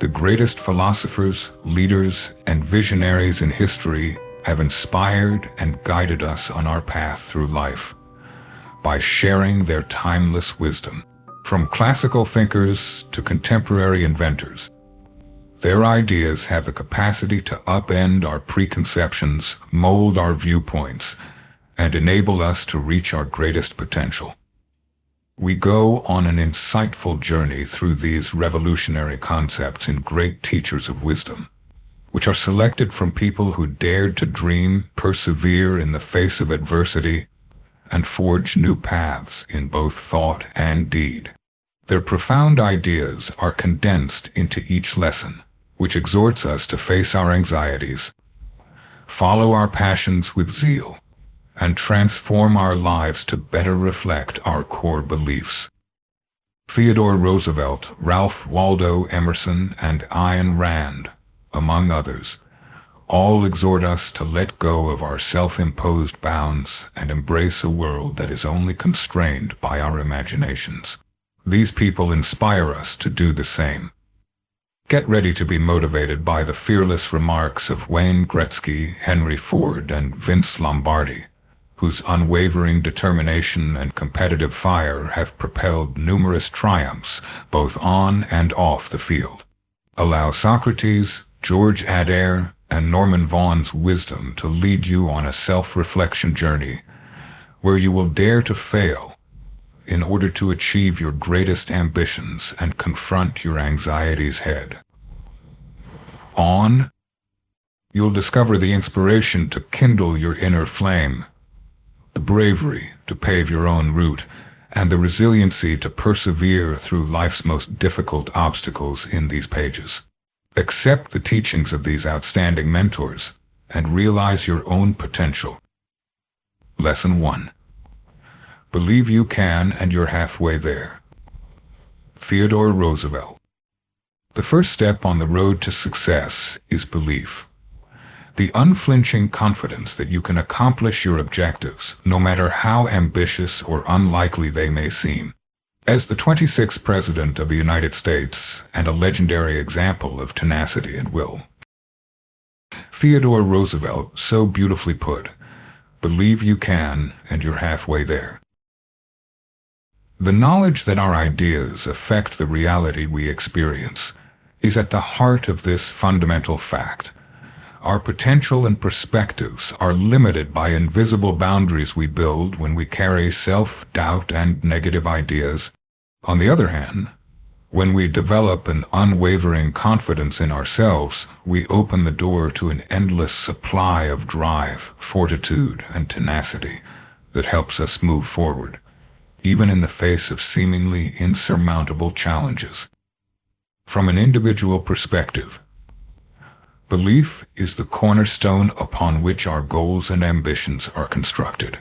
The greatest philosophers, leaders, and visionaries in history have inspired and guided us on our path through life by sharing their timeless wisdom. From classical thinkers to contemporary inventors, their ideas have the capacity to upend our preconceptions, mold our viewpoints, and enable us to reach our greatest potential. We go on an insightful journey through these revolutionary concepts in great teachers of wisdom, which are selected from people who dared to dream, persevere in the face of adversity, and forge new paths in both thought and deed. Their profound ideas are condensed into each lesson, which exhorts us to face our anxieties, follow our passions with zeal, and transform our lives to better reflect our core beliefs. Theodore Roosevelt, Ralph Waldo Emerson, and Ayn Rand, among others, all exhort us to let go of our self-imposed bounds and embrace a world that is only constrained by our imaginations. These people inspire us to do the same. Get ready to be motivated by the fearless remarks of Wayne Gretzky, Henry Ford, and Vince Lombardi, whose unwavering determination and competitive fire have propelled numerous triumphs both on and off the field. Allow Socrates, George Adair, and Norman Vaughan's wisdom to lead you on a self-reflection journey where you will dare to fail in order to achieve your greatest ambitions and confront your anxieties head on. You'll discover the inspiration to kindle your inner flame, the bravery to pave your own route, and the resiliency to persevere through life's most difficult obstacles in these pages. Accept the teachings of these outstanding mentors and realize your own potential. Lesson 1. Believe you can and you're halfway there. Theodore Roosevelt. The first step on the road to success is belief. The unflinching confidence that you can accomplish your objectives, no matter how ambitious or unlikely they may seem. As the 26th President of the United States and a legendary example of tenacity and will, Theodore Roosevelt so beautifully put, "Believe you can and you're halfway there." The knowledge that our ideas affect the reality we experience is at the heart of this fundamental fact. Our potential and perspectives are limited by invisible boundaries we build when we carry self-doubt and negative ideas. On the other hand, when we develop an unwavering confidence in ourselves, we open the door to an endless supply of drive, fortitude, and tenacity that helps us move forward, even in the face of seemingly insurmountable challenges. From an individual perspective, belief is the cornerstone upon which our goals and ambitions are constructed.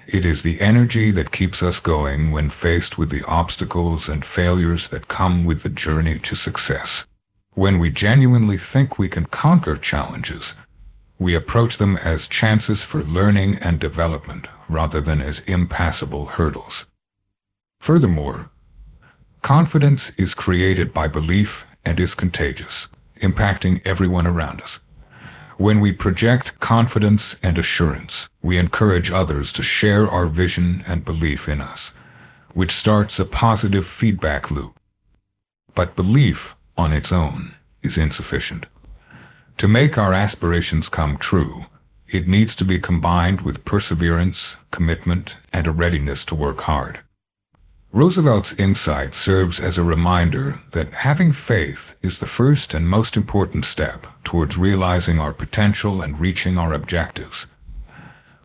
It is the energy that keeps us going when faced with the obstacles and failures that come with the journey to success. When we genuinely think we can conquer challenges, we approach them as chances for learning and development rather than as impassable hurdles. Furthermore, confidence is created by belief and is contagious, impacting everyone around us. When we project confidence and assurance, we encourage others to share our vision and belief in us, which starts a positive feedback loop. But belief on its own is insufficient. To make our aspirations come true, it needs to be combined with perseverance, commitment, and a readiness to work hard. Roosevelt's insight serves as a reminder that having faith is the first and most important step towards realizing our potential and reaching our objectives.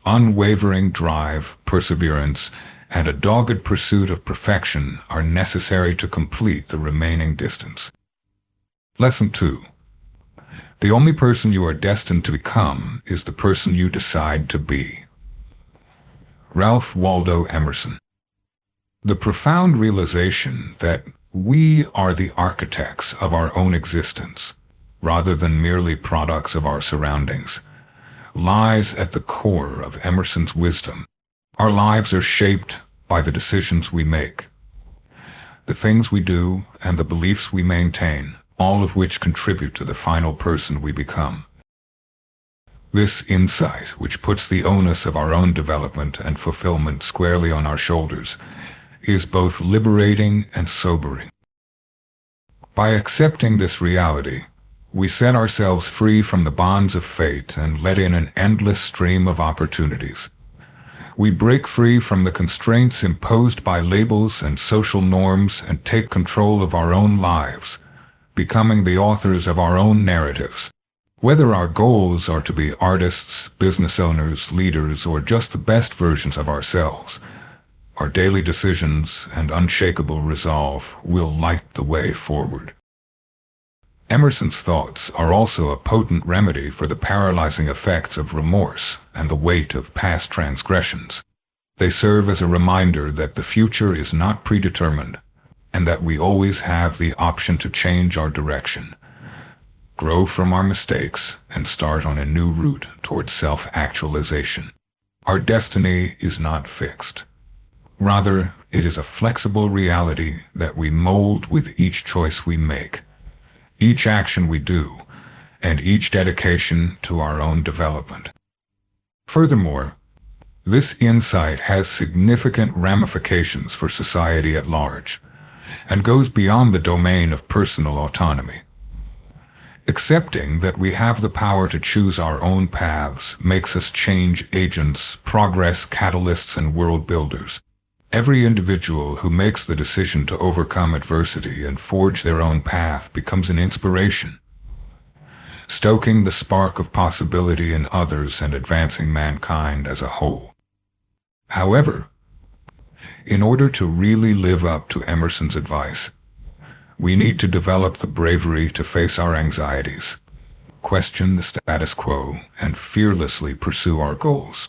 Unwavering drive, perseverance, and a dogged pursuit of perfection are necessary to complete the remaining distance. Lesson 2. The only person you are destined to become is the person you decide to be. Ralph Waldo Emerson. The profound realization that we are the architects of our own existence, rather than merely products of our surroundings, lies at the core of Emerson's wisdom. Our lives are shaped by the decisions we make. The things we do and the beliefs we maintain all of which contribute to the final person we become. This insight, which puts the onus of our own development and fulfillment squarely on our shoulders, is both liberating and sobering. By accepting this reality, we set ourselves free from the bonds of fate and let in an endless stream of opportunities. We break free from the constraints imposed by labels and social norms and take control of our own lives, becoming the authors of our own narratives. Whether our goals are to be artists, business owners, leaders, or just the best versions of ourselves, our daily decisions and unshakable resolve will light the way forward. Emerson's thoughts are also a potent remedy for the paralyzing effects of remorse and the weight of past transgressions. They serve as a reminder that the future is not predetermined and that we always have the option to change our direction, grow from our mistakes, and start on a new route towards self-actualization. Our destiny is not fixed. Rather, it is a flexible reality that we mold with each choice we make, each action we do, and each dedication to our own development. Furthermore, this insight has significant ramifications for society at large, and goes beyond the domain of personal autonomy. Accepting that we have the power to choose our own paths makes us change agents, progress catalysts, and world builders. Every individual who makes the decision to overcome adversity and forge their own path becomes an inspiration, stoking the spark of possibility in others and advancing mankind as a whole. However, in order to really live up to Emerson's advice, we need to develop the bravery to face our anxieties, question the status quo, and fearlessly pursue our goals.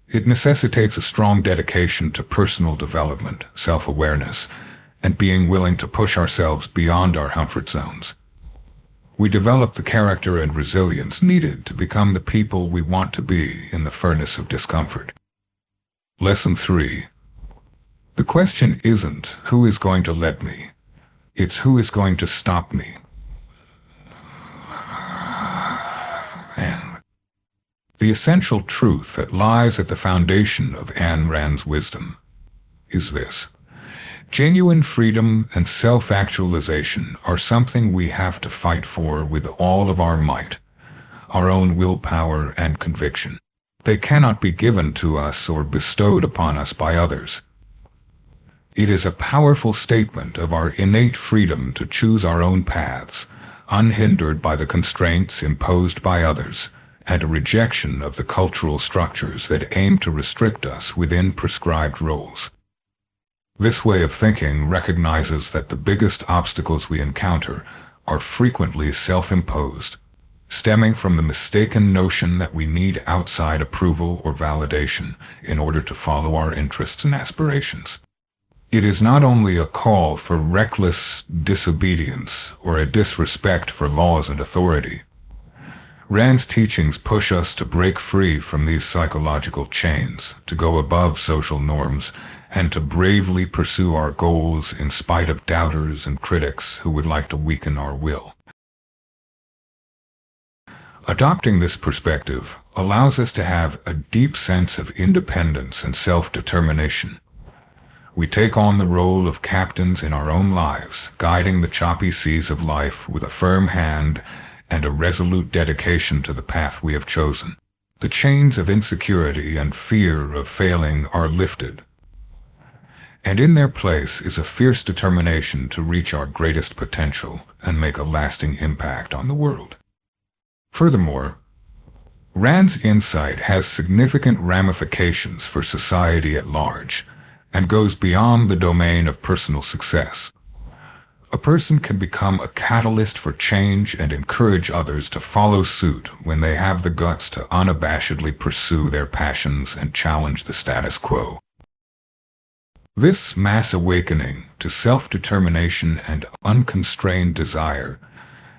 It necessitates a strong dedication to personal development, self-awareness, and being willing to push ourselves beyond our comfort zones. We develop the character and resilience needed to become the people we want to be in the furnace of discomfort. Lesson 3. The question isn't who is going to let me, it's who is going to stop me. The essential truth that lies at the foundation of Ayn Rand's wisdom is this: genuine freedom and self-actualization are something we have to fight for with all of our might, our own willpower and conviction. They cannot be given to us or bestowed upon us by others. It is a powerful statement of our innate freedom to choose our own paths, unhindered by the constraints imposed by others, and a rejection of the cultural structures that aim to restrict us within prescribed roles. This way of thinking recognizes that the biggest obstacles we encounter are frequently self-imposed, stemming from the mistaken notion that we need outside approval or validation in order to follow our interests and aspirations. It is not only a call for reckless disobedience or a disrespect for laws and authority. Rand's teachings push us to break free from these psychological chains, to go above social norms, and to bravely pursue our goals in spite of doubters and critics who would like to weaken our will. Adopting this perspective allows us to have a deep sense of independence and self-determination. We take on the role of captains in our own lives, guiding the choppy seas of life with a firm hand and a resolute dedication to the path we have chosen. The chains of insecurity and fear of failing are lifted, and in their place is a fierce determination to reach our greatest potential and make a lasting impact on the world. Furthermore, Rand's insight has significant ramifications for society at large and goes beyond the domain of personal success. A person can become a catalyst for change and encourage others to follow suit when they have the guts to unabashedly pursue their passions and challenge the status quo. This mass awakening to self-determination and unconstrained desire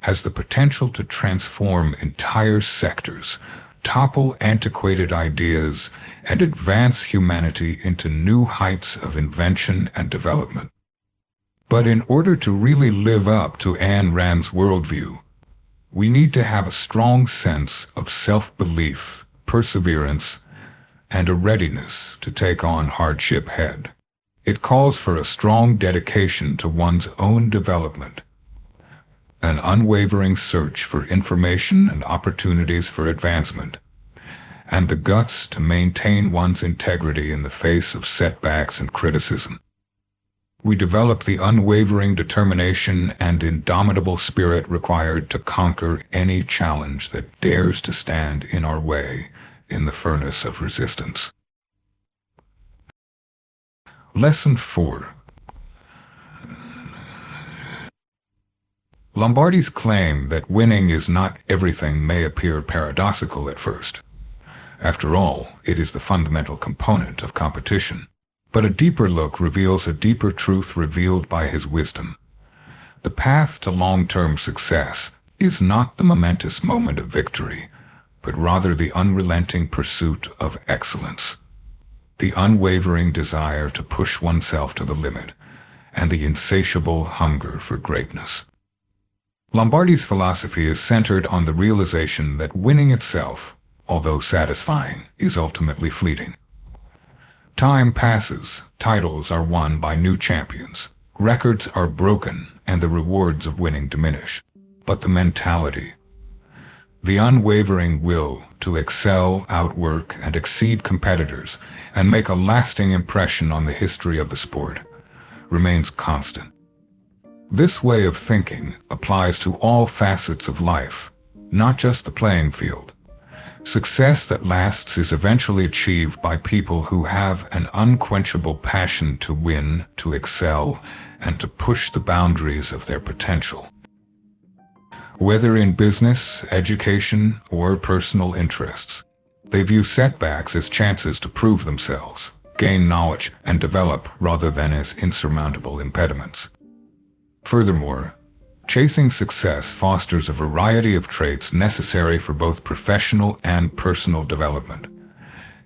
has the potential to transform entire sectors, topple antiquated ideas, and advance humanity into new heights of invention and development. But in order to really live up to Ayn Rand's worldview, we need to have a strong sense of self-belief, perseverance, and a readiness to take on hardship head. It calls for a strong dedication to one's own development, an unwavering search for information and opportunities for advancement, and the guts to maintain one's integrity in the face of setbacks and criticism. We develop the unwavering determination and indomitable spirit required to conquer any challenge that dares to stand in our way in the furnace of resistance. Lesson 4. Lombardi's claim that winning is not everything may appear paradoxical at first. After all, it is the fundamental component of competition. But a deeper look reveals a deeper truth revealed by his wisdom. The path to long-term success is not the momentous moment of victory, but rather the unrelenting pursuit of excellence, the unwavering desire to push oneself to the limit, and the insatiable hunger for greatness. Lombardi's philosophy is centered on the realization that winning itself, although satisfying, is ultimately fleeting. Time passes, titles are won by new champions, records are broken, and the rewards of winning diminish. But the mentality, the unwavering will to excel, outwork, and exceed competitors, and make a lasting impression on the history of the sport, remains constant. This way of thinking applies to all facets of life, not just the playing field. Success that lasts is eventually achieved by people who have an unquenchable passion to win, to excel, and to push the boundaries of their potential. Whether in business, education, or personal interests, they view setbacks as chances to prove themselves, gain knowledge, and develop rather than as insurmountable impediments. Furthermore, chasing success fosters a variety of traits necessary for both professional and personal development.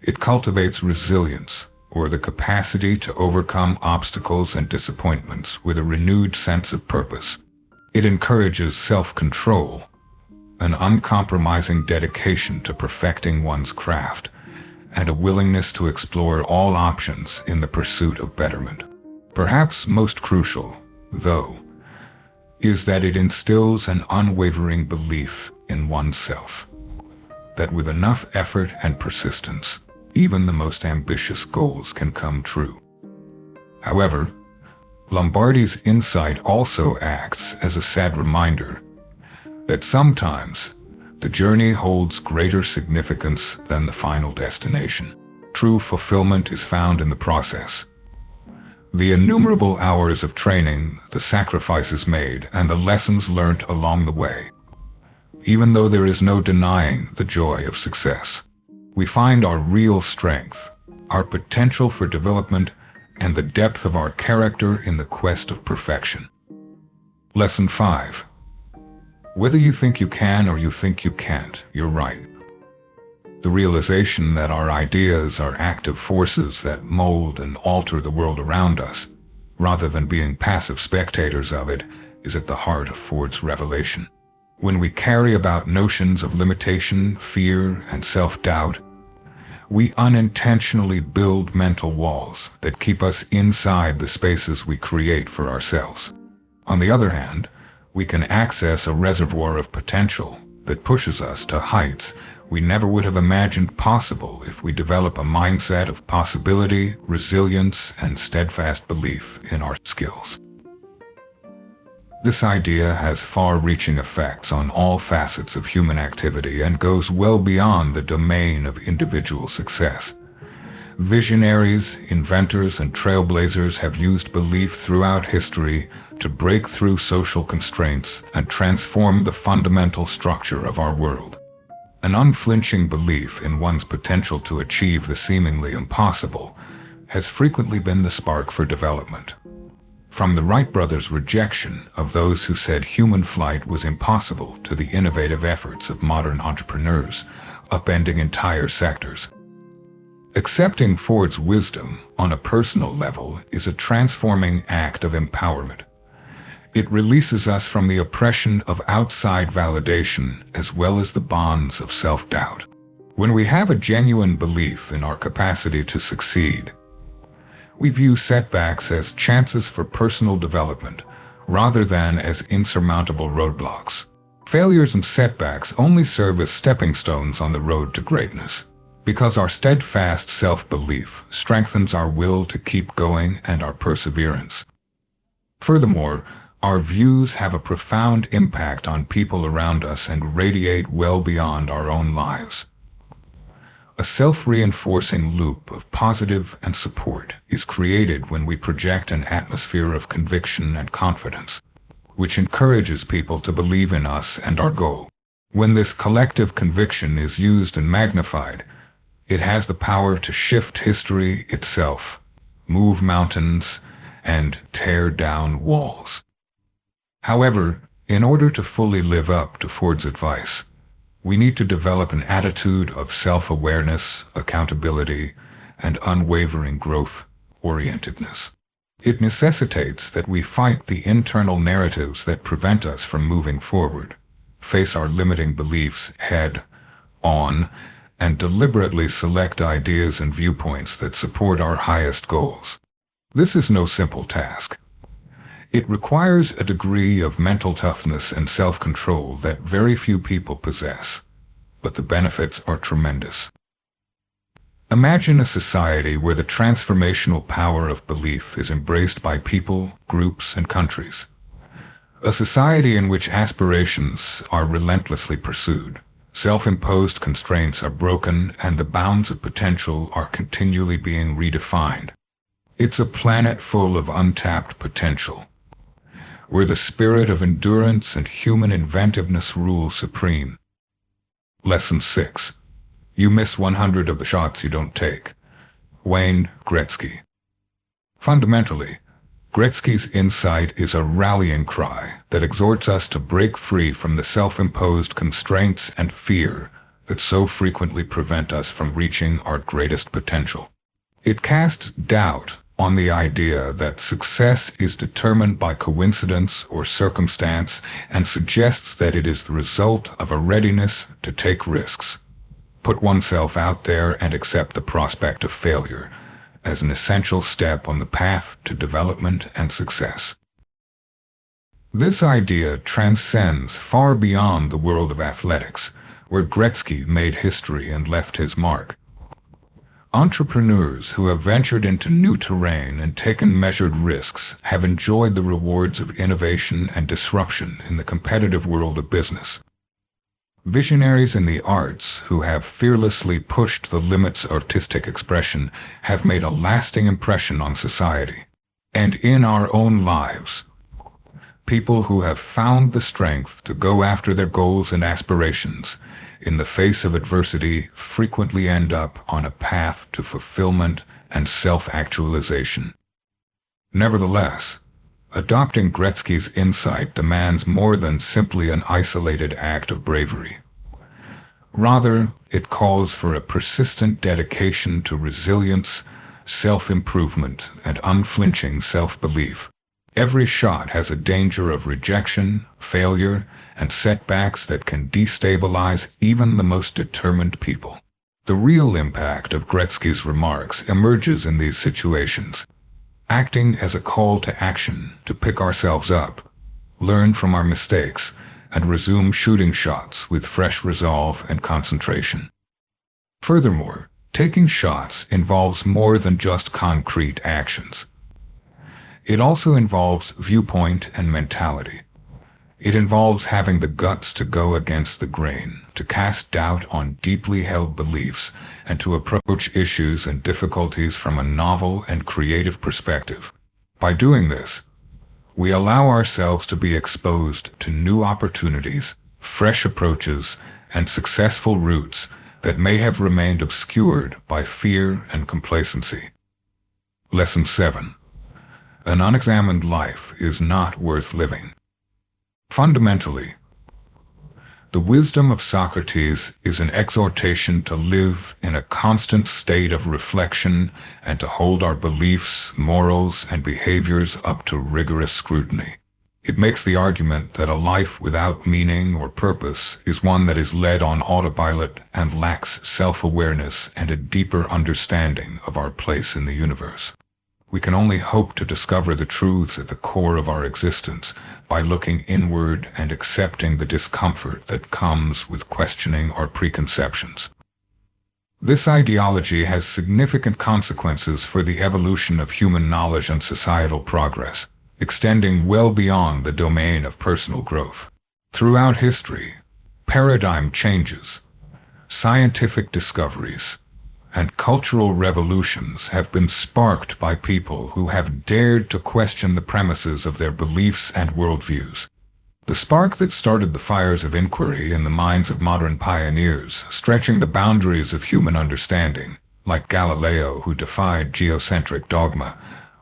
It cultivates resilience, or the capacity to overcome obstacles and disappointments with a renewed sense of purpose. It encourages self-control, an uncompromising dedication to perfecting one's craft, and a willingness to explore all options in the pursuit of betterment. Perhaps most crucial, though, is that it instills an unwavering belief in oneself, that with enough effort and persistence, even the most ambitious goals can come true. However, Lombardi's insight also acts as a sad reminder that sometimes the journey holds greater significance than the final destination. True fulfillment is found in the process. The innumerable hours of training, the sacrifices made, and the lessons learnt along the way. Even though there is no denying the joy of success, we find our real strength, our potential for development, and the depth of our character in the quest of perfection. Lesson 5. Whether you think you can or you think you can't, you're right. The realization that our ideas are active forces that mold and alter the world around us, rather than being passive spectators of it, is at the heart of Ford's revelation. When we carry about notions of limitation, fear, and self-doubt, we unintentionally build mental walls that keep us inside the spaces we create for ourselves. On the other hand, we can access a reservoir of potential that pushes us to heights we never would have imagined possible if we develop a mindset of possibility, resilience, and steadfast belief in our skills. This idea has far-reaching effects on all facets of human activity and goes well beyond the domain of individual success. Visionaries, inventors, and trailblazers have used belief throughout history to break through social constraints and transform the fundamental structure of our world. An unflinching belief in one's potential to achieve the seemingly impossible has frequently been the spark for development. From the Wright brothers' rejection of those who said human flight was impossible to the innovative efforts of modern entrepreneurs, upending entire sectors. Accepting Ford's wisdom on a personal level is a transforming act of empowerment. It releases us from the oppression of outside validation as well as the bonds of self-doubt. When we have a genuine belief in our capacity to succeed, we view setbacks as chances for personal development rather than as insurmountable roadblocks. Failures and setbacks only serve as stepping stones on the road to greatness, because our steadfast self-belief strengthens our will to keep going and our perseverance. Furthermore, our views have a profound impact on people around us and radiate well beyond our own lives. A self-reinforcing loop of positive and support is created when we project an atmosphere of conviction and confidence, which encourages people to believe in us and our goal. When this collective conviction is used and magnified, it has the power to shift history itself, move mountains, and tear down walls. However, in order to fully live up to Ford's advice, we need to develop an attitude of self-awareness, accountability, and unwavering growth-orientedness. It necessitates that we fight the internal narratives that prevent us from moving forward, face our limiting beliefs head on, and deliberately select ideas and viewpoints that support our highest goals. This is no simple task. It requires a degree of mental toughness and self-control that very few people possess, but the benefits are tremendous. Imagine a society where the transformational power of belief is embraced by people, groups, and countries. A society in which aspirations are relentlessly pursued, self-imposed constraints are broken, and the bounds of potential are continually being redefined. It's a planet full of untapped potential, where the spirit of endurance and human inventiveness rule supreme. Lesson 6. You miss 100 of the shots you don't take. Wayne Gretzky. Fundamentally, Gretzky's insight is a rallying cry that exhorts us to break free from the self-imposed constraints and fear that so frequently prevent us from reaching our greatest potential. It casts doubt on the idea that success is determined by coincidence or circumstance and suggests that it is the result of a readiness to take risks, put oneself out there, and accept the prospect of failure as an essential step on the path to development and success. This idea transcends far beyond the world of athletics, where Gretzky made history and left his mark. Entrepreneurs who have ventured into new terrain and taken measured risks have enjoyed the rewards of innovation and disruption in the competitive world of business. Visionaries in the arts who have fearlessly pushed the limits of artistic expression have made a lasting impression on society. And in our own lives, people who have found the strength to go after their goals and aspirations in the face of adversity frequently end up on a path to fulfillment and self-actualization. Nevertheless, adopting Gretzky's insight demands more than simply an isolated act of bravery. Rather, it calls for a persistent dedication to resilience, self-improvement, and unflinching self-belief. Every shot has a danger of rejection, failure, and setbacks that can destabilize even the most determined people. The real impact of Gretzky's remarks emerges in these situations, acting as a call to action to pick ourselves up, learn from our mistakes, and resume shooting shots with fresh resolve and concentration. Furthermore, taking shots involves more than just concrete actions. It also involves viewpoint and mentality. It involves having the guts to go against the grain, to cast doubt on deeply held beliefs, and to approach issues and difficulties from a novel and creative perspective. By doing this, we allow ourselves to be exposed to new opportunities, fresh approaches, and successful routes that may have remained obscured by fear and complacency. Lesson 7. An unexamined life is not worth living. Fundamentally, the wisdom of Socrates is an exhortation to live in a constant state of reflection and to hold our beliefs, morals, and behaviors up to rigorous scrutiny. It makes the argument that a life without meaning or purpose is one that is led on autopilot and lacks self-awareness and a deeper understanding of our place in the universe. We can only hope to discover the truths at the core of our existence by looking inward and accepting the discomfort that comes with questioning our preconceptions. This ideology has significant consequences for the evolution of human knowledge and societal progress, extending well beyond the domain of personal growth. Throughout history, paradigm changes, scientific discoveries, and cultural revolutions have been sparked by people who have dared to question the premises of their beliefs and worldviews. The spark that started the fires of inquiry in the minds of modern pioneers, stretching the boundaries of human understanding, like Galileo who defied geocentric dogma,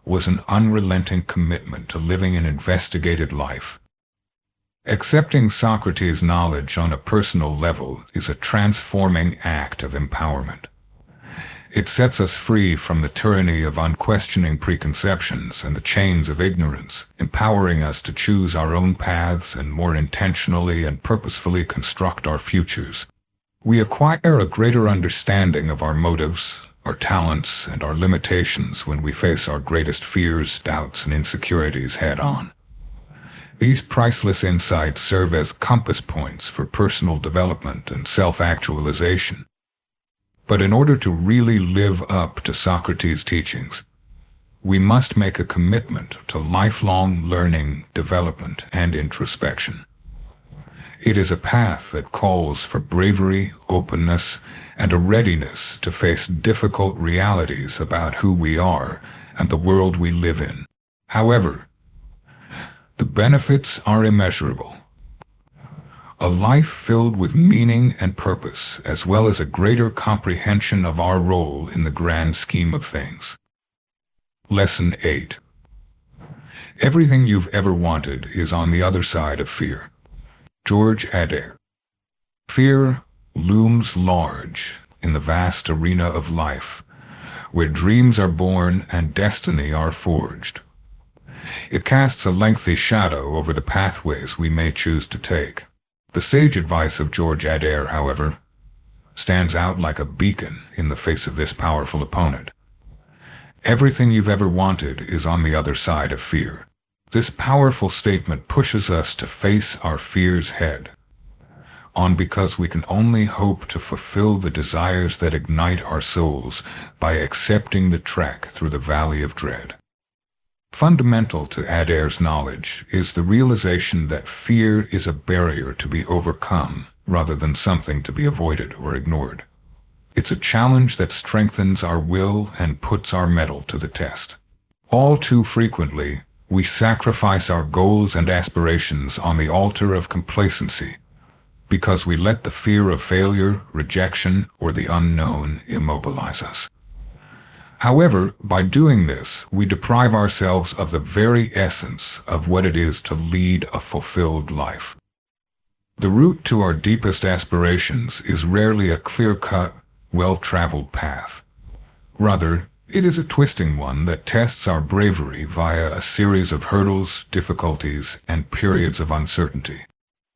was an unrelenting commitment to living an investigated life. Accepting Socrates' knowledge on a personal level is a transforming act of empowerment. It sets us free from the tyranny of unquestioning preconceptions and the chains of ignorance, empowering us to choose our own paths and more intentionally and purposefully construct our futures. We acquire a greater understanding of our motives, our talents, and our limitations when we face our greatest fears, doubts, and insecurities head-on. These priceless insights serve as compass points for personal development and self-actualization. But in order to really live up to Socrates' teachings, we must make a commitment to lifelong learning, development, and introspection. It is a path that calls for bravery, openness, and a readiness to face difficult realities about who we are and the world we live in. However, the benefits are immeasurable. A life filled with meaning and purpose, as well as a greater comprehension of our role in the grand scheme of things. Lesson 8. Everything you've ever wanted is on the other side of fear. George Adair. Fear looms large in the vast arena of life, where dreams are born and destiny are forged. It casts a lengthy shadow over the pathways we may choose to take. The sage advice of George Adair, however, stands out like a beacon in the face of this powerful opponent. Everything you've ever wanted is on the other side of fear. This powerful statement pushes us to face our fears head on, because we can only hope to fulfill the desires that ignite our souls by accepting the trek through the valley of dread. Fundamental to Adair's knowledge is the realization that fear is a barrier to be overcome rather than something to be avoided or ignored. It's a challenge that strengthens our will and puts our mettle to the test. All too frequently, we sacrifice our goals and aspirations on the altar of complacency because we let the fear of failure, rejection, or the unknown immobilize us. However, by doing this, we deprive ourselves of the very essence of what it is to lead a fulfilled life. The route to our deepest aspirations is rarely a clear-cut, well-traveled path. Rather, it is a twisting one that tests our bravery via a series of hurdles, difficulties, and periods of uncertainty.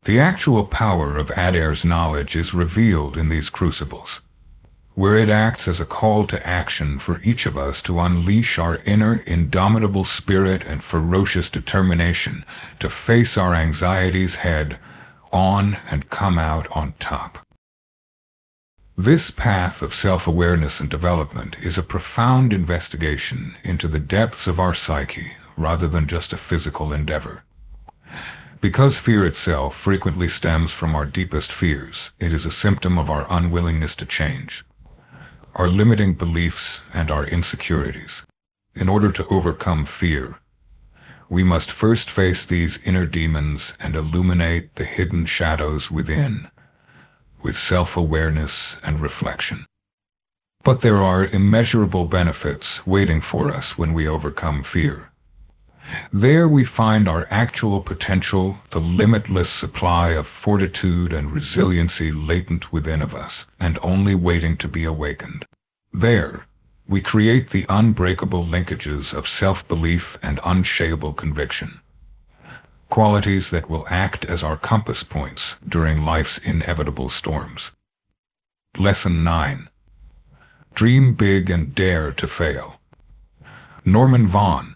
The actual power of Adair's knowledge is revealed in these crucibles, where it acts as a call to action for each of us to unleash our inner indomitable spirit and ferocious determination to face our anxieties head on and come out on top. This path of self-awareness and development is a profound investigation into the depths of our psyche rather than just a physical endeavor. Because fear itself frequently stems from our deepest fears, it is a symptom of our unwillingness to change, our limiting beliefs, and our insecurities. In order to overcome fear, we must first face these inner demons and illuminate the hidden shadows within with self-awareness and reflection. But there are immeasurable benefits waiting for us when we overcome fear. There we find our actual potential, the limitless supply of fortitude and resiliency latent within of us, and only waiting to be awakened. There, we create the unbreakable linkages of self-belief and unshakable conviction. qualities that will act as our compass points during life's inevitable storms. Lesson 9. Dream big and dare to fail. Norman Vaughan.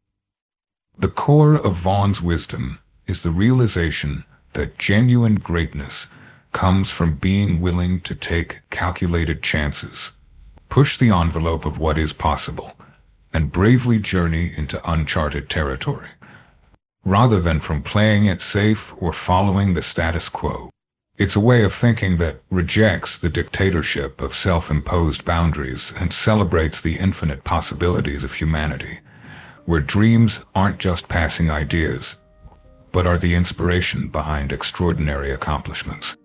The core of Vaughan's wisdom is the realization that genuine greatness comes from being willing to take calculated chances, push the envelope of what is possible, and bravely journey into uncharted territory, rather than from playing it safe or following the status quo. It's a way of thinking that rejects the dictatorship of self-imposed boundaries and celebrates the infinite possibilities of humanity, where dreams aren't just passing ideas, but are the inspiration behind extraordinary accomplishments.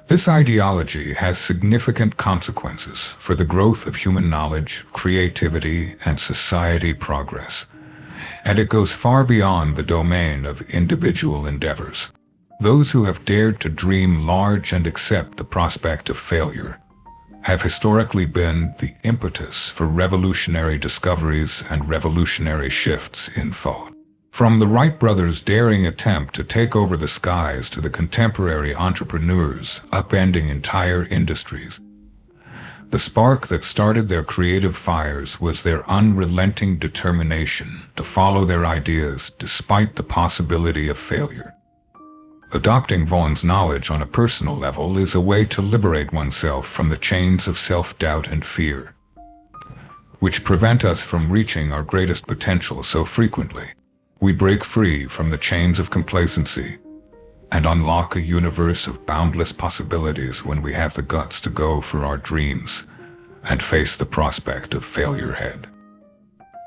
This ideology has significant consequences for the growth of human knowledge, creativity, and society progress, and it goes far beyond the domain of individual endeavors. Those who have dared to dream large and accept the prospect of failure have historically been the impetus for revolutionary discoveries and revolutionary shifts in thought. From the Wright brothers' daring attempt to take over the skies to the contemporary entrepreneurs upending entire industries, the spark that started their creative fires was their unrelenting determination to follow their ideas despite the possibility of failure. Adopting Vaughan's knowledge on a personal level is a way to liberate oneself from the chains of self-doubt and fear, which prevent us from reaching our greatest potential so frequently. We break free from the chains of complacency and unlock a universe of boundless possibilities when we have the guts to go for our dreams and face the prospect of failure head.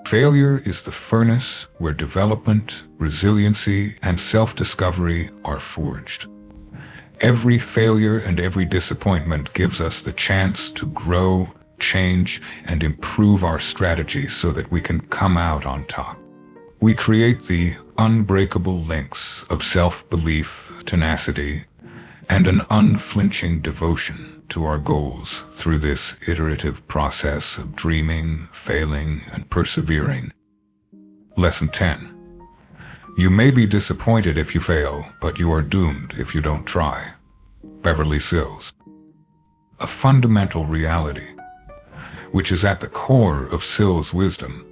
Failure is the furnace where development, resiliency, and self-discovery are forged. Every failure and every disappointment gives us the chance to grow, change, and improve our strategy so that we can come out on top. We create the unbreakable links of self-belief, tenacity, and an unflinching devotion to our goals through this iterative process of dreaming, failing, and persevering. Lesson 10. You may be disappointed if you fail, but you are doomed if you don't try. Beverly Sills. A fundamental reality, which is at the core of Sills' wisdom,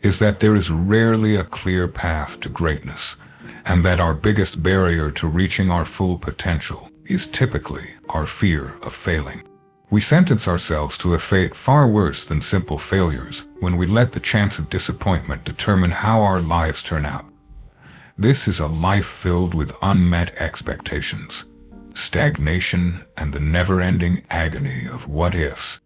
is that there is rarely a clear path to greatness, and that our biggest barrier to reaching our full potential is typically our fear of failing. We sentence ourselves to a fate far worse than simple failures when we let the chance of disappointment determine how our lives turn out. This is a life filled with unmet expectations, stagnation, and the never-ending agony of what-ifs.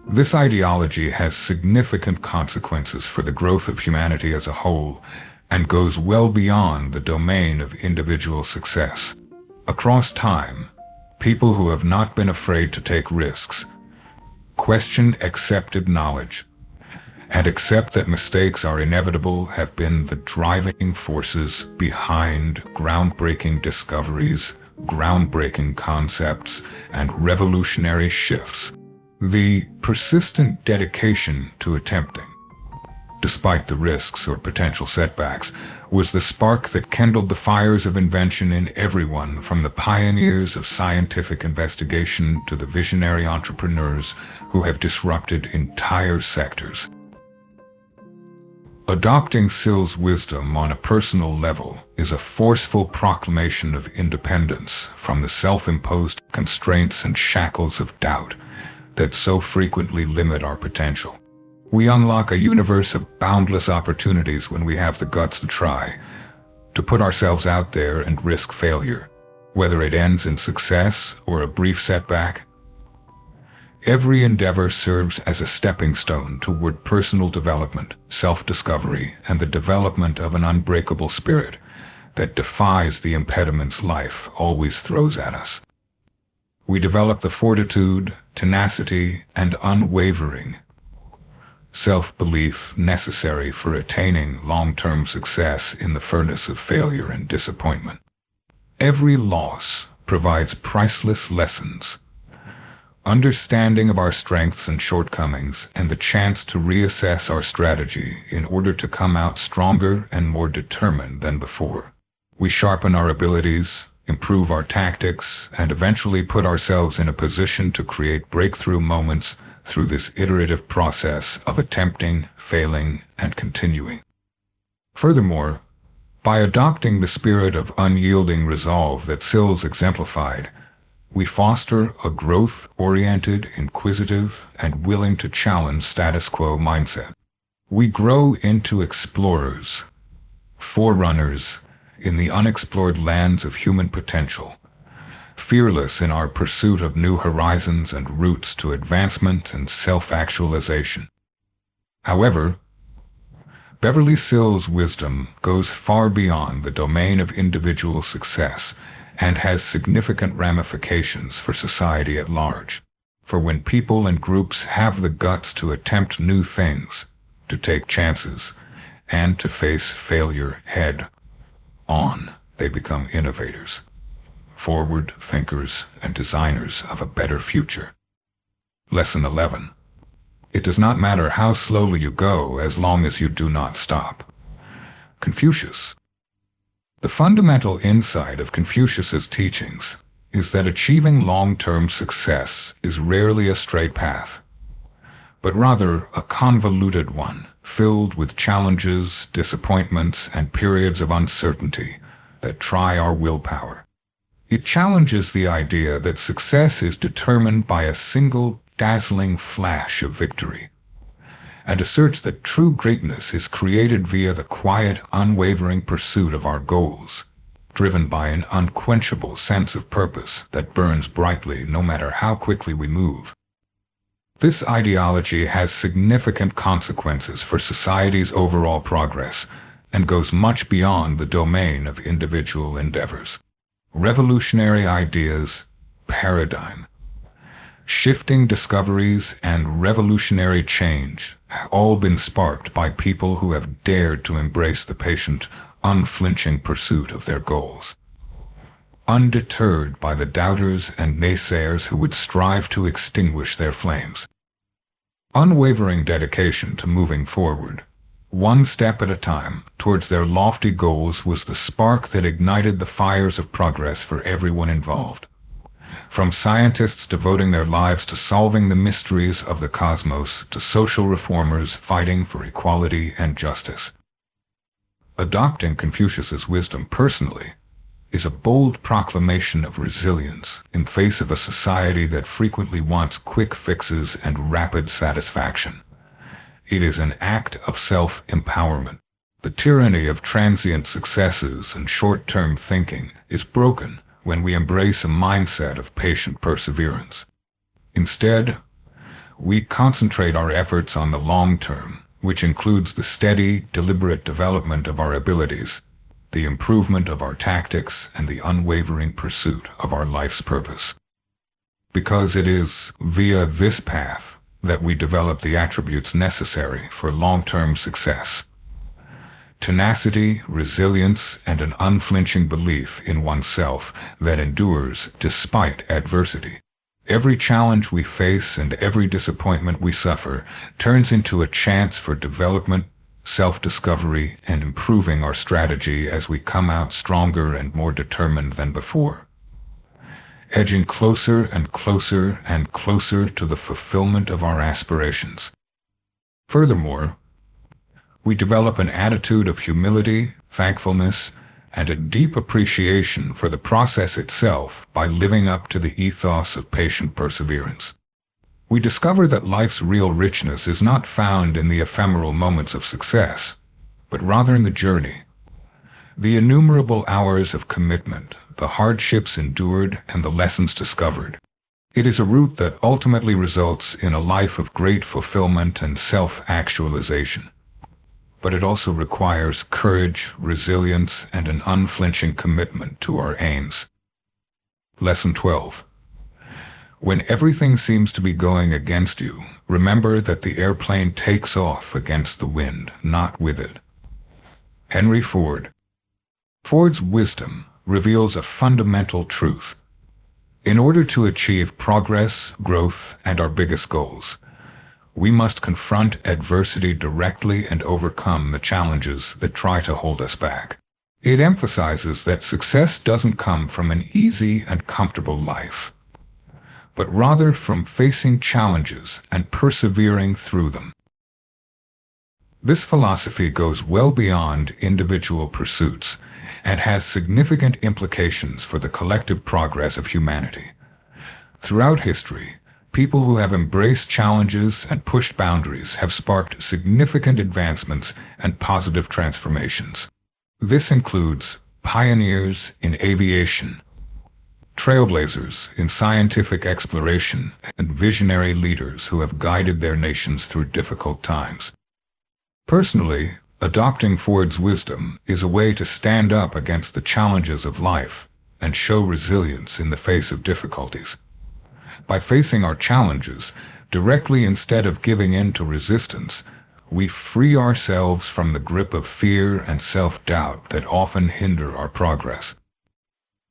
This ideology has significant consequences for the growth of humanity as a whole and goes well beyond the domain of individual success. Across time, people who have not been afraid to take risks, question accepted knowledge, and accept that mistakes are inevitable have been the driving forces behind groundbreaking discoveries, groundbreaking concepts, and revolutionary shifts. The persistent dedication to attempting, despite the risks or potential setbacks, was the spark that kindled the fires of invention in everyone from the pioneers of scientific investigation to the visionary entrepreneurs who have disrupted entire sectors. Adopting Sills' wisdom on a personal level is a forceful proclamation of independence from the self-imposed constraints and shackles of doubt that so frequently limit our potential. We unlock a universe of boundless opportunities when we have the guts to try, to put ourselves out there and risk failure, whether it ends in success or a brief setback. Every endeavor serves as a stepping stone toward personal development, self-discovery, and the development of an unbreakable spirit that defies the impediments life always throws at us. We develop the fortitude, tenacity, and unwavering self-belief necessary for attaining long-term success in the furnace of failure and disappointment. Every loss provides priceless lessons, understanding of our strengths and shortcomings, and the chance to reassess our strategy in order to come out stronger and more determined than before. We sharpen our abilities, improve our tactics, and eventually put ourselves in a position to create breakthrough moments through this iterative process of attempting, failing, and continuing. Furthermore, by adopting the spirit of unyielding resolve that Sills exemplified, we foster a growth-oriented, inquisitive, and willing to challenge status quo mindset. We grow into explorers, forerunners in the unexplored lands of human potential, fearless in our pursuit of new horizons and routes to advancement and self-actualization. However, Beverly Sills' wisdom goes far beyond the domain of individual success and has significant ramifications for society at large. For when people and groups have the guts to attempt new things, to take chances, and to face failure head on, they become innovators, forward thinkers, and designers of a better future. Lesson 11. It does not matter how slowly you go as long as you do not stop. Confucius. The fundamental insight of Confucius's teachings is that achieving long-term success is rarely a straight path, but rather a convoluted one, filled with challenges, disappointments, and periods of uncertainty that try our willpower. It challenges the idea that success is determined by a single dazzling flash of victory, and asserts that true greatness is created via the quiet, unwavering pursuit of our goals, driven by an unquenchable sense of purpose that burns brightly no matter how quickly we move. This ideology has significant consequences for society's overall progress and goes much beyond the domain of individual endeavors. Revolutionary ideas, paradigm, shifting discoveries, and revolutionary change have all been sparked by people who have dared to embrace the patient, unflinching pursuit of their goals. Undeterred by the doubters and naysayers who would strive to extinguish their flames. Unwavering dedication to moving forward, one step at a time, towards their lofty goals was the spark that ignited the fires of progress for everyone involved. From scientists devoting their lives to solving the mysteries of the cosmos to social reformers fighting for equality and justice. Adopting Confucius's wisdom personally is a bold proclamation of resilience in face of a society that frequently wants quick fixes and rapid satisfaction. It is an act of self-empowerment. The tyranny of transient successes and short-term thinking is broken when we embrace a mindset of patient perseverance. Instead, we concentrate our efforts on the long term, which includes the steady, deliberate development of our abilities, the improvement of our tactics, and the unwavering pursuit of our life's purpose. Because it is via this path that we develop the attributes necessary for long-term success. Tenacity, resilience, and an unflinching belief in oneself that endures despite adversity. Every challenge we face and every disappointment we suffer turns into a chance for development, self-discovery, and improving our strategy as we come out stronger and more determined than before, edging closer and closer and closer to the fulfillment of our aspirations. Furthermore, we develop an attitude of humility, thankfulness, and a deep appreciation for the process itself by living up to the ethos of patient perseverance. We discover that life's real richness is not found in the ephemeral moments of success, but rather in the journey. The innumerable hours of commitment, the hardships endured, and the lessons discovered. It is a route that ultimately results in a life of great fulfillment and self-actualization. But it also requires courage, resilience, and an unflinching commitment to our aims. Lesson 12. When everything seems to be going against you, remember that the airplane takes off against the wind, not with it. Henry Ford. Ford's wisdom reveals a fundamental truth. In order to achieve progress, growth, and our biggest goals, we must confront adversity directly and overcome the challenges that try to hold us back. It emphasizes that success doesn't come from an easy and comfortable life, but rather from facing challenges and persevering through them. This philosophy goes well beyond individual pursuits and has significant implications for the collective progress of humanity. Throughout history, people who have embraced challenges and pushed boundaries have sparked significant advancements and positive transformations. This includes pioneers in aviation, trailblazers in scientific exploration, and visionary leaders who have guided their nations through difficult times. Personally, adopting Ford's wisdom is a way to stand up against the challenges of life and show resilience in the face of difficulties. By facing our challenges directly instead of giving in to resistance, we free ourselves from the grip of fear and self-doubt that often hinder our progress.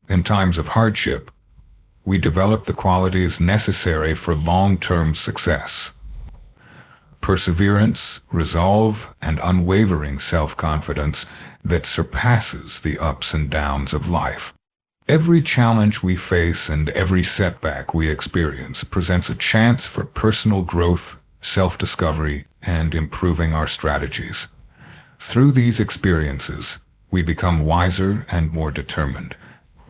In times of hardship, we develop the qualities necessary for long-term success: perseverance, resolve, and unwavering self-confidence that surpasses the ups and downs of life. Every challenge we face and every setback we experience presents a chance for personal growth, self-discovery, and improving our strategies. Through these experiences, we become wiser and more determined,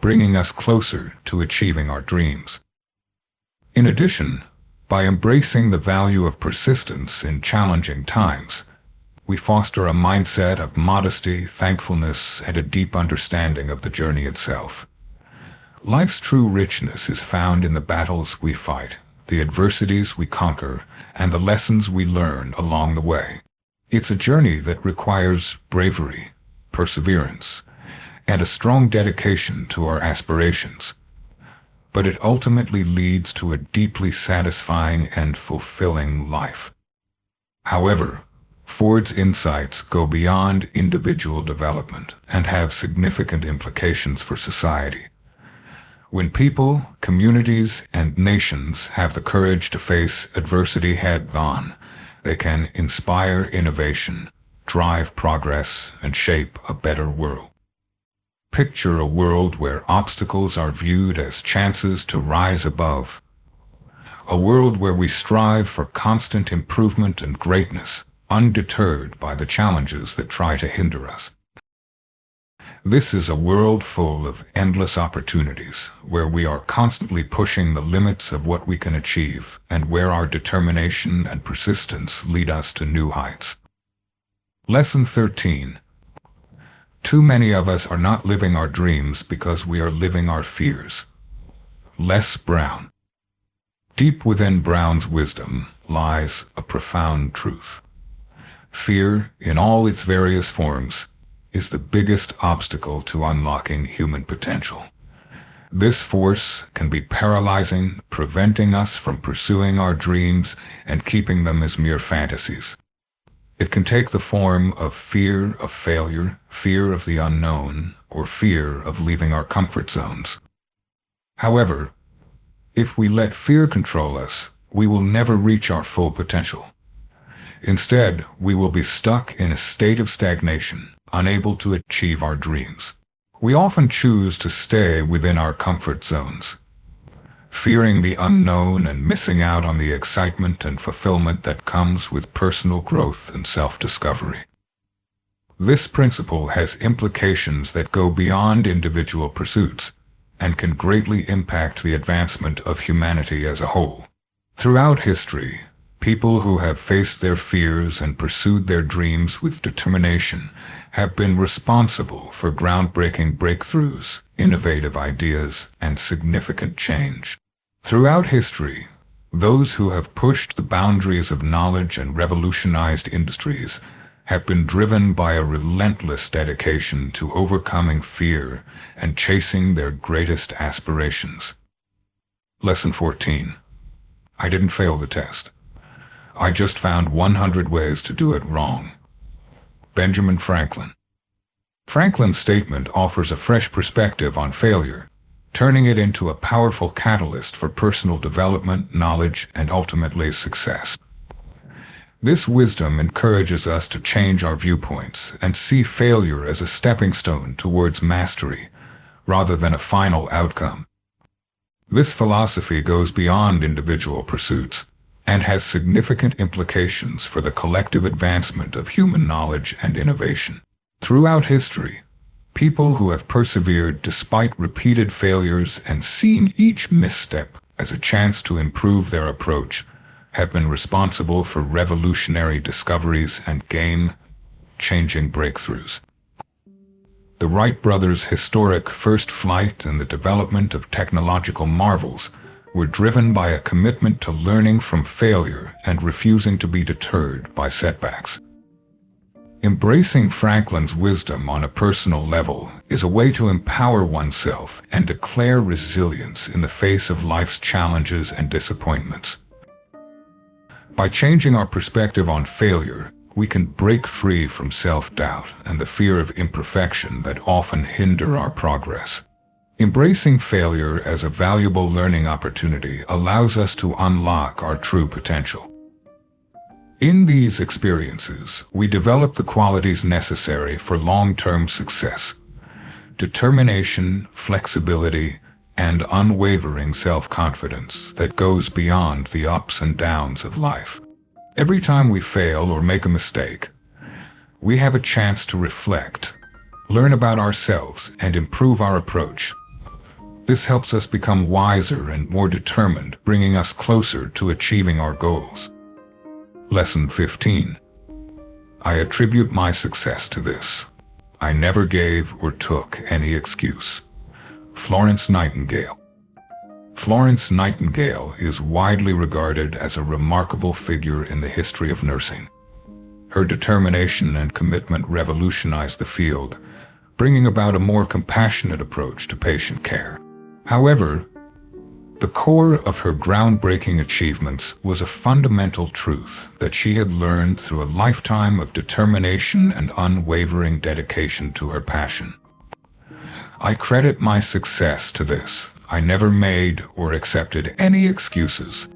bringing us closer to achieving our dreams. In addition, by embracing the value of persistence in challenging times, we foster a mindset of modesty, thankfulness, and a deep understanding of the journey itself. Life's true richness is found in the battles we fight, the adversities we conquer, and the lessons we learn along the way. It's a journey that requires bravery, perseverance, and a strong dedication to our aspirations. But it ultimately leads to a deeply satisfying and fulfilling life. However, Ford's insights go beyond individual development and have significant implications for society. When people, communities, and nations have the courage to face adversity head-on, they can inspire innovation, drive progress, and shape a better world. Picture a world where obstacles are viewed as chances to rise above. A world where we strive for constant improvement and greatness, undeterred by the challenges that try to hinder us. This is a world full of endless opportunities, where we are constantly pushing the limits of what we can achieve, and where our determination and persistence lead us to new heights. Lesson 13. Too many of us are not living our dreams because we are living our fears. Les Brown. Deep within Brown's wisdom lies a profound truth. Fear, in all its various forms, is the biggest obstacle to unlocking human potential. This force can be paralyzing, preventing us from pursuing our dreams and keeping them as mere fantasies. It can take the form of fear of failure, fear of the unknown, or fear of leaving our comfort zones. However, if we let fear control us, we will never reach our full potential. Instead, we will be stuck in a state of stagnation, unable to achieve our dreams. We often choose to stay within our comfort zones, fearing the unknown and missing out on the excitement and fulfillment that comes with personal growth and self-discovery. This principle has implications that go beyond individual pursuits and can greatly impact the advancement of humanity as a whole. Throughout history, people who have faced their fears and pursued their dreams with determination have been responsible for groundbreaking breakthroughs, innovative ideas, and significant change. Throughout history, those who have pushed the boundaries of knowledge and revolutionized industries have been driven by a relentless dedication to overcoming fear and chasing their greatest aspirations. Lesson 14. I didn't fail the test. I just found 100 ways to do it wrong. Benjamin Franklin. Franklin's statement offers a fresh perspective on failure, turning it into a powerful catalyst for personal development, knowledge, and ultimately success. This wisdom encourages us to change our viewpoints and see failure as a stepping stone towards mastery, rather than a final outcome. This philosophy goes beyond individual pursuits and has significant implications for the collective advancement of human knowledge and innovation. Throughout history, people who have persevered despite repeated failures and seen each misstep as a chance to improve their approach have been responsible for revolutionary discoveries and game-changing breakthroughs. The Wright brothers' historic first flight and the development of technological marvels were driven by a commitment to learning from failure and refusing to be deterred by setbacks. Embracing Franklin's wisdom on a personal level is a way to empower oneself and declare resilience in the face of life's challenges and disappointments. By changing our perspective on failure, we can break free from self-doubt and the fear of imperfection that often hinder our progress. Embracing failure as a valuable learning opportunity allows us to unlock our true potential. In these experiences, we develop the qualities necessary for long-term success: determination, flexibility, and unwavering self-confidence that goes beyond the ups and downs of life. Every time we fail or make a mistake, we have a chance to reflect, learn about ourselves, and improve our approach. This helps us become wiser and more determined, bringing us closer to achieving our goals. Lesson 15. I attribute my success to this. I never gave or took any excuse. Florence Nightingale. Florence Nightingale is widely regarded as a remarkable figure in the history of nursing. Her determination and commitment revolutionized the field, bringing about a more compassionate approach to patient care. However, the core of her groundbreaking achievements was a fundamental truth that she had learned through a lifetime of determination and unwavering dedication to her passion. I credit my success to this. I never made or accepted any excuses.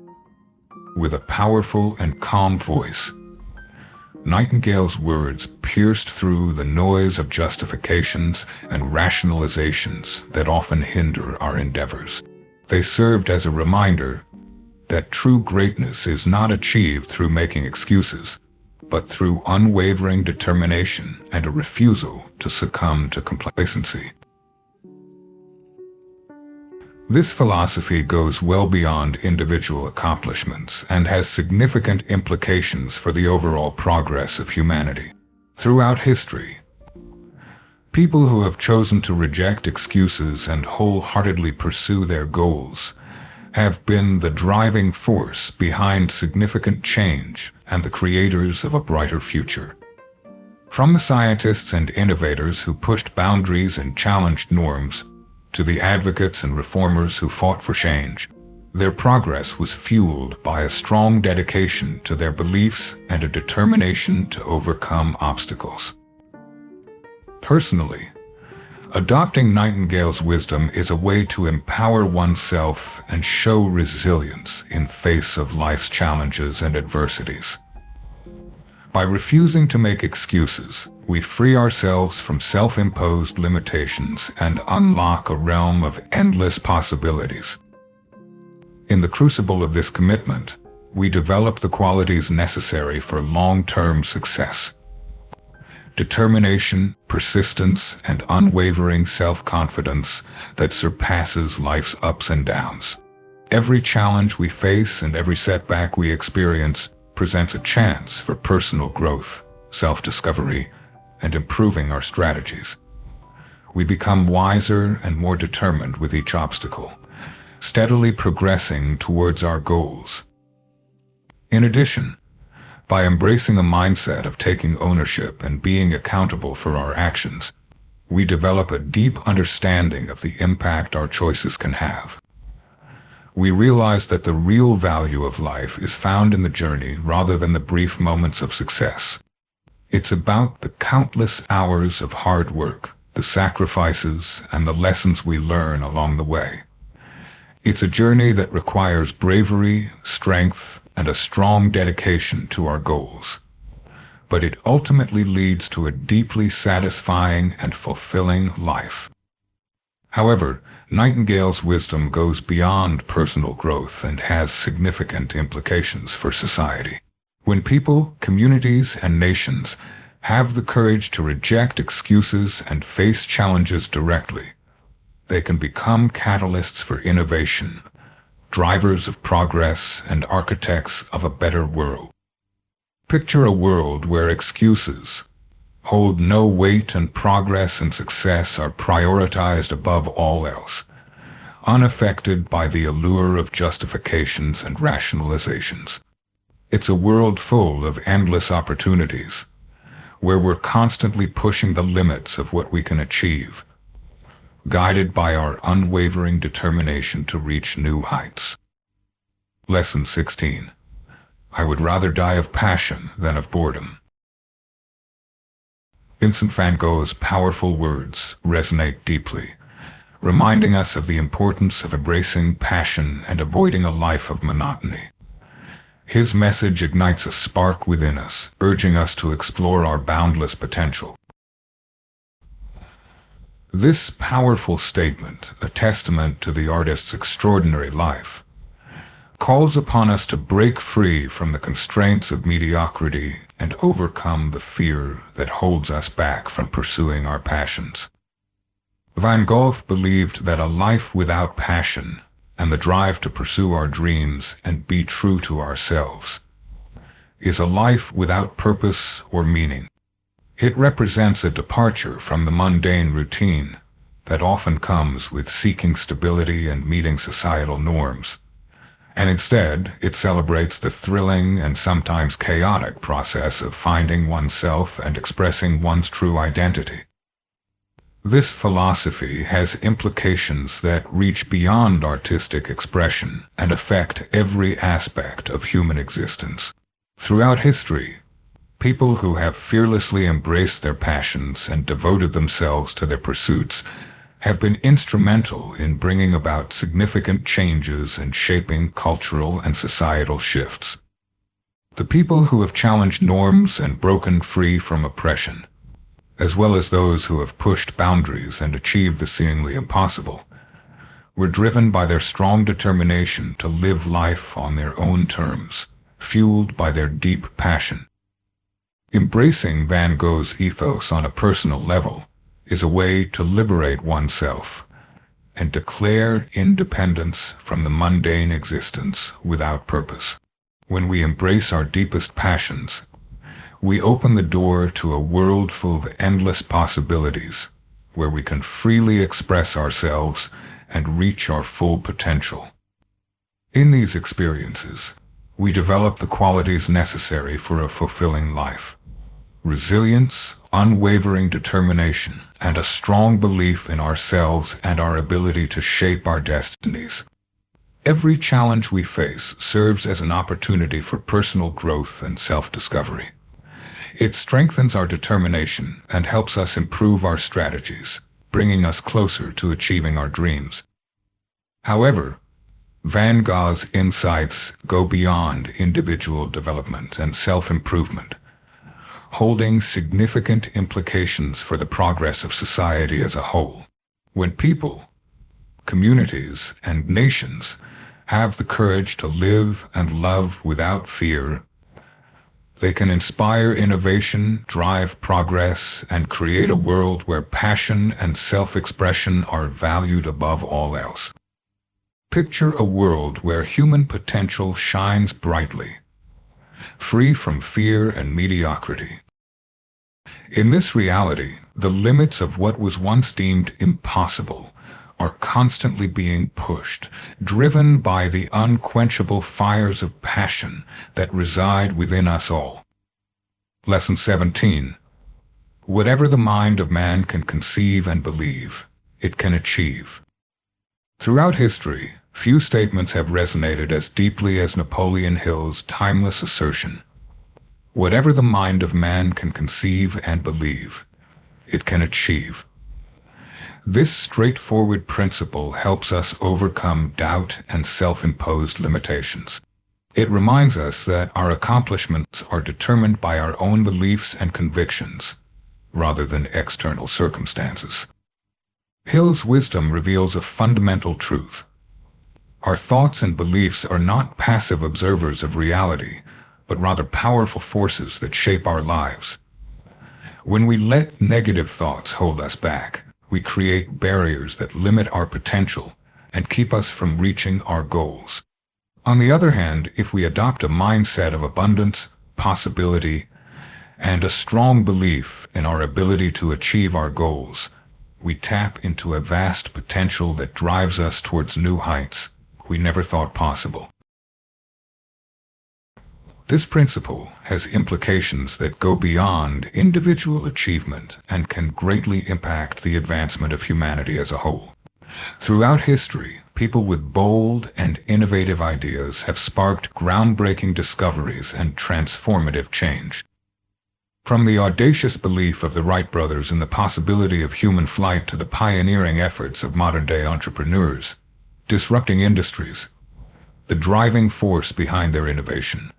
With a powerful and calm voice, Nightingale's words pierced through the noise of justifications and rationalizations that often hinder our endeavors. They served as a reminder that true greatness is not achieved through making excuses, but through unwavering determination and a refusal to succumb to complacency. This philosophy goes well beyond individual accomplishments and has significant implications for the overall progress of humanity. Throughout history, people who have chosen to reject excuses and wholeheartedly pursue their goals have been the driving force behind significant change and the creators of a brighter future. From the scientists and innovators who pushed boundaries and challenged norms, to the advocates and reformers who fought for change, their progress was fueled by a strong dedication to their beliefs and a determination to overcome obstacles. Personally, adopting Nightingale's wisdom is a way to empower oneself and show resilience in face of life's challenges and adversities. By refusing to make excuses, we free ourselves from self-imposed limitations and unlock a realm of endless possibilities. In the crucible of this commitment, we develop the qualities necessary for long-term success: determination, persistence, and unwavering self-confidence that surpasses life's ups and downs. Every challenge we face and every setback we experience presents a chance for personal growth, self-discovery, and improving our strategies. We become wiser and more determined with each obstacle, steadily progressing towards our goals. In addition, by embracing a mindset of taking ownership and being accountable for our actions, we develop a deep understanding of the impact our choices can have. We realize that the real value of life is found in the journey rather than the brief moments of success. It's about the countless hours of hard work, the sacrifices, and the lessons we learn along the way. It's a journey that requires bravery, strength, and a strong dedication to our goals. But it ultimately leads to a deeply satisfying and fulfilling life. However, Nightingale's wisdom goes beyond personal growth and has significant implications for society. When people, communities, and nations have the courage to reject excuses and face challenges directly, they can become catalysts for innovation, drivers of progress, and architects of a better world. Picture a world where excuses hold no weight and progress and success are prioritized above all else, unaffected by the allure of justifications and rationalizations. It's a world full of endless opportunities, where we're constantly pushing the limits of what we can achieve, guided by our unwavering determination to reach new heights. Lesson 16. I would rather die of passion than of boredom. Vincent van Gogh's powerful words resonate deeply, reminding us of the importance of embracing passion and avoiding a life of monotony. His message ignites a spark within us, urging us to explore our boundless potential. This powerful statement, a testament to the artist's extraordinary life, calls upon us to break free from the constraints of mediocrity and overcome the fear that holds us back from pursuing our passions. Van Gogh believed that a life without passion and the drive to pursue our dreams and be true to ourselves is a life without purpose or meaning. It represents a departure from the mundane routine that often comes with seeking stability and meeting societal norms, and instead it celebrates the thrilling and sometimes chaotic process of finding oneself and expressing one's true identity. This philosophy has implications that reach beyond artistic expression and affect every aspect of human existence. Throughout history, people who have fearlessly embraced their passions and devoted themselves to their pursuits have been instrumental in bringing about significant changes and shaping cultural and societal shifts. The people who have challenged norms and broken free from oppression, as well as those who have pushed boundaries and achieved the seemingly impossible, were driven by their strong determination to live life on their own terms, fueled by their deep passion. Embracing Van Gogh's ethos on a personal level is a way to liberate oneself and declare independence from the mundane existence without purpose. When we embrace our deepest passions, we open the door to a world full of endless possibilities, where we can freely express ourselves and reach our full potential. In these experiences, we develop the qualities necessary for a fulfilling life: resilience, unwavering determination, and a strong belief in ourselves and our ability to shape our destinies. Every challenge we face serves as an opportunity for personal growth and self-discovery. It strengthens our determination and helps us improve our strategies, bringing us closer to achieving our dreams. However, Van Gogh's insights go beyond individual development and self-improvement, holding significant implications for the progress of society as a whole. When people, communities, and nations have the courage to live and love without fear, they can inspire innovation, drive progress, and create a world where passion and self-expression are valued above all else. Picture a world where human potential shines brightly, free from fear and mediocrity. In this reality, the limits of what was once deemed impossible are constantly being pushed, driven by the unquenchable fires of passion that reside within us all. Lesson 17. Whatever the mind of man can conceive and believe, it can achieve. Throughout history, few statements have resonated as deeply as Napoleon Hill's timeless assertion: whatever the mind of man can conceive and believe, it can achieve. This straightforward principle helps us overcome doubt and self-imposed limitations. It reminds us that our accomplishments are determined by our own beliefs and convictions, rather than external circumstances. Hill's wisdom reveals a fundamental truth. Our thoughts and beliefs are not passive observers of reality, but rather powerful forces that shape our lives. When we let negative thoughts hold us back, we create barriers that limit our potential and keep us from reaching our goals. On the other hand, if we adopt a mindset of abundance, possibility, and a strong belief in our ability to achieve our goals, we tap into a vast potential that drives us towards new heights we never thought possible. This principle has implications that go beyond individual achievement and can greatly impact the advancement of humanity as a whole. Throughout history, people with bold and innovative ideas have sparked groundbreaking discoveries and transformative change. From the audacious belief of the Wright brothers in the possibility of human flight to the pioneering efforts of modern-day entrepreneurs, disrupting industries, the driving force behind their innovation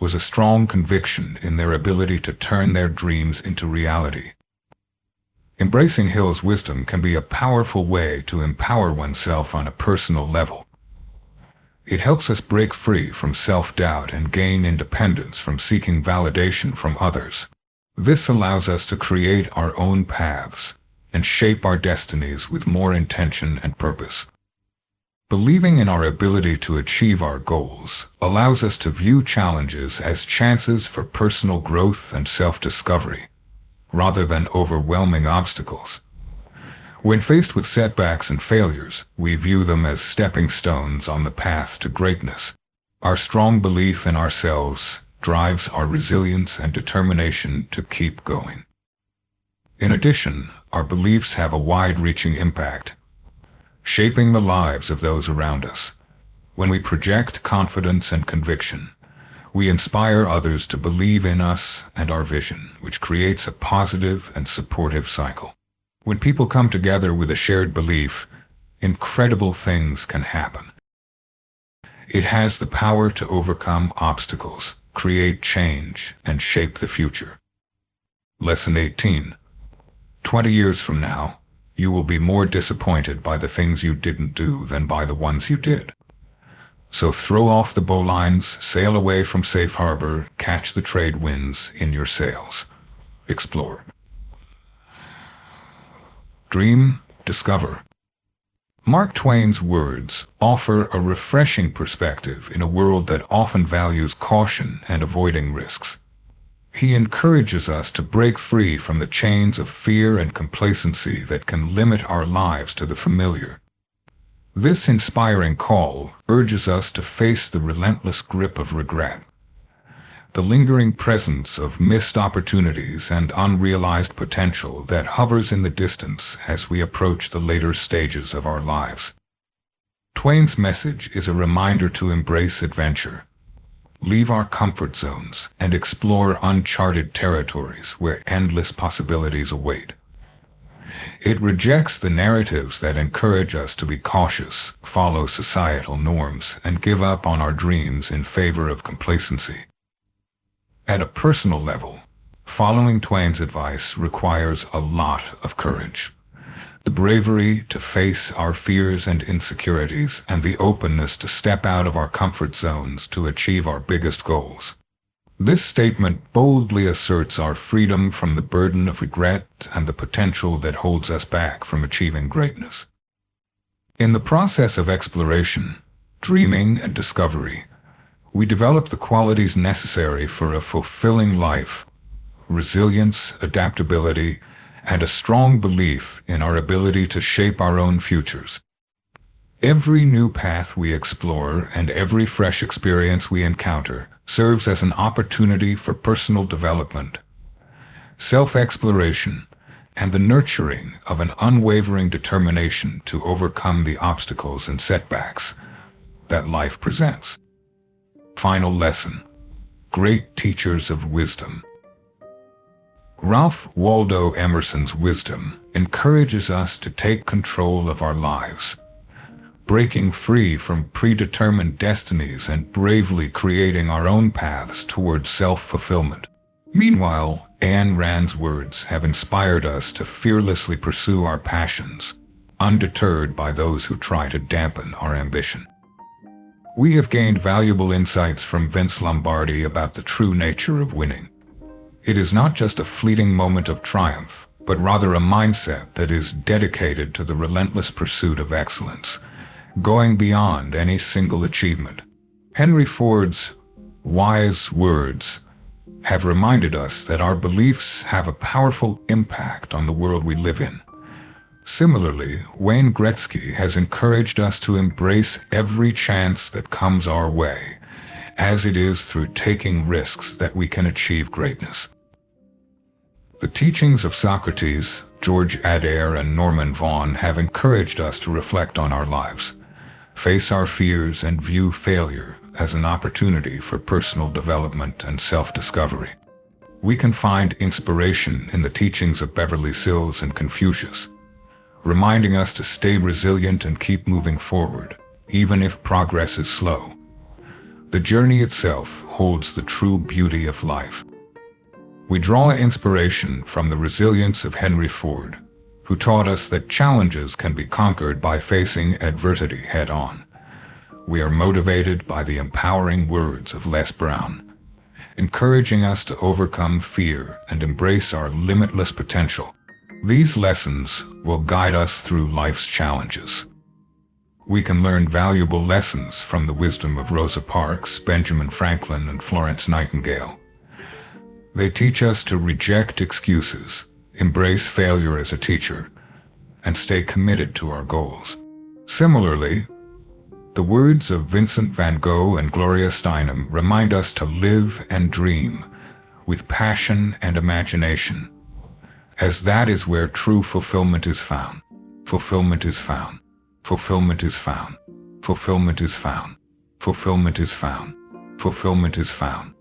was a strong conviction in their ability to turn their dreams into reality. Embracing Hill's wisdom can be a powerful way to empower oneself on a personal level. It helps us break free from self-doubt and gain independence from seeking validation from others. This allows us to create our own paths and shape our destinies with more intention and purpose. Believing in our ability to achieve our goals allows us to view challenges as chances for personal growth and self-discovery, rather than overwhelming obstacles. When faced with setbacks and failures, we view them as stepping stones on the path to greatness. Our strong belief in ourselves drives our resilience and determination to keep going. In addition, our beliefs have a wide-reaching impact, shaping the lives of those around us. When we project confidence and conviction, we inspire others to believe in us and our vision, which creates a positive and supportive cycle. When people come together with a shared belief, incredible things can happen. It has the power to overcome obstacles, create change, and shape the future. Lesson 18. 20 years from now, you will be more disappointed by the things you didn't do than by the ones you did. So throw off the bowlines, sail away from safe harbor, catch the trade winds in your sails. Explore. Dream, discover. Mark Twain's words offer a refreshing perspective in a world that often values caution and avoiding risks. He encourages us to break free from the chains of fear and complacency that can limit our lives to the familiar. This inspiring call urges us to face the relentless grip of regret, the lingering presence of missed opportunities and unrealized potential that hovers in the distance as we approach the later stages of our lives. Twain's message is a reminder to embrace adventure, leave our comfort zones, and explore uncharted territories where endless possibilities await. It rejects the narratives that encourage us to be cautious, follow societal norms, and give up on our dreams in favor of complacency. At a personal level, following Twain's advice requires a lot of courage. The bravery to face our fears and insecurities, and the openness to step out of our comfort zones to achieve our biggest goals. This statement boldly asserts our freedom from the burden of regret and the potential that holds us back from achieving greatness. In the process of exploration, dreaming, and discovery, we develop the qualities necessary for a fulfilling life: resilience, adaptability, and a strong belief in our ability to shape our own futures. Every new path we explore and every fresh experience we encounter serves as an opportunity for personal development, self-exploration, and the nurturing of an unwavering determination to overcome the obstacles and setbacks that life presents. Final lesson: great teachers of wisdom. Ralph Waldo Emerson's wisdom encourages us to take control of our lives, breaking free from predetermined destinies and bravely creating our own paths towards self-fulfillment. Meanwhile, Ayn Rand's words have inspired us to fearlessly pursue our passions, undeterred by those who try to dampen our ambition. We have gained valuable insights from Vince Lombardi about the true nature of winning. It is not just a fleeting moment of triumph, but rather a mindset that is dedicated to the relentless pursuit of excellence, going beyond any single achievement. Henry Ford's wise words have reminded us that our beliefs have a powerful impact on the world we live in. Similarly, Wayne Gretzky has encouraged us to embrace every chance that comes our way, as it is through taking risks that we can achieve greatness. The teachings of Socrates, George Adair, and Norman Vaughan have encouraged us to reflect on our lives, face our fears, and view failure as an opportunity for personal development and self-discovery. We can find inspiration in the teachings of Beverly Sills and Confucius, reminding us to stay resilient and keep moving forward, even if progress is slow. The journey itself holds the true beauty of life. We draw inspiration from the resilience of Henry Ford, who taught us that challenges can be conquered by facing adversity head-on. We are motivated by the empowering words of Les Brown, encouraging us to overcome fear and embrace our limitless potential. These lessons will guide us through life's challenges. We can learn valuable lessons from the wisdom of Rosa Parks, Benjamin Franklin, and Florence Nightingale. They teach us to reject excuses, embrace failure as a teacher, and stay committed to our goals. Similarly, the words of Vincent van Gogh and Gloria Steinem remind us to live and dream with passion and imagination, as that is where true fulfillment is found. Fulfillment is found. Fulfillment is found. Fulfillment is found. Fulfillment is found. Fulfillment is found.